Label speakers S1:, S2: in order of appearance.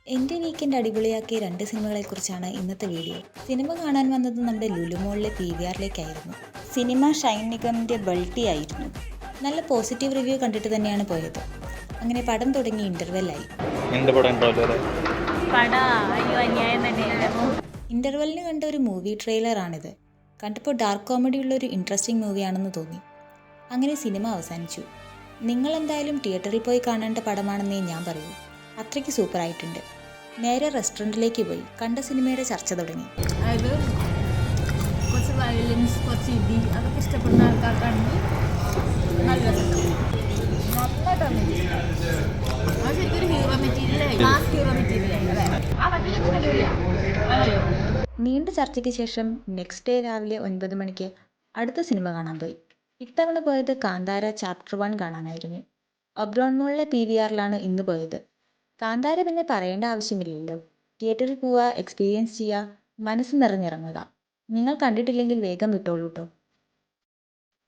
S1: എൻ്റെ വീക്കെൻഡ് അടിപൊളിയാക്കിയ 2 സിനിമകളെക്കുറിച്ചാണ് ഇന്നത്തെ video. Cinema കാണാൻ വന്നത് നമ്മുടെ ലുലു മോളിലെ PVRലേക്കായിരുന്നു. സിനിമ ഷൈൻ നിഗമിൻ്റെ ബൾട്ടി ആയിരുന്നു. നല്ല പോസിറ്റീവ് റിവ്യൂ കണ്ടിട്ട് തന്നെയാണ് പോയത്. അങ്ങനെ പടം തുടങ്ങി ഇൻ്റർവെല്ലായി. ഇൻ്റർവെല്ലിന് കണ്ട ഒരു മൂവി ട്രെയിലറാണിത്. കണ്ടപ്പോൾ ഡാർക്ക് കോമഡി ഉള്ള ഒരു ഇൻട്രസ്റ്റിംഗ് മൂവിയാണെന്ന് തോന്നി. അങ്ങനെ സിനിമ അവസാനിച്ചു. നിങ്ങളെന്തായാലും തിയേറ്ററിൽ പോയി കാണേണ്ട പടമാണെന്നേ ഞാൻ പറയൂ. അത്രയ്ക്ക് സൂപ്പറായിട്ടുണ്ട്. നേരെ റെസ്റ്റോറൻറ്റിലേക്ക് പോയി കണ്ട സിനിമയുടെ ചർച്ച തുടങ്ങി.
S2: അതായത് കുറച്ച് വയലൻസ്, കുറച്ച് ഇടി, അതൊക്കെ ഇഷ്ടപ്പെടുന്ന ആൾക്കാർക്കാണെങ്കിൽ നല്ല രസമുണ്ടാവും. നന്നായിട്ടാണ് അത് ശരിക്കൊരു ഹീറോ മെറ്റീരിയലായി, മാസ് ഹീറോ മെറ്റീരിയലായി അല്ലേ.
S1: നീണ്ട ചർച്ചയ്ക്ക് ശേഷം നെക്സ്റ്റ് ഡേ രാവിലെ 9 മണിക്ക് അടുത്ത സിനിമ കാണാൻ പോയി. ഇത്തവണ പോയത് കാന്താര ചാപ്റ്റർ 1 കാണാനായിരുന്നു. ഒബ്റോൺ മോളിലെ PVRലാണ് ഇന്ന് പോയത്. കാന്താര പിന്നെ പറയേണ്ട ആവശ്യമില്ലല്ലോ. തിയേറ്ററിൽ പോവുക, എക്സ്പീരിയൻസ് ചെയ്യുക, മനസ്സ് നിറഞ്ഞിറങ്ങുക. നിങ്ങൾ കണ്ടിട്ടില്ലെങ്കിൽ വേഗം വിട്ടോളൂ കേട്ടോ.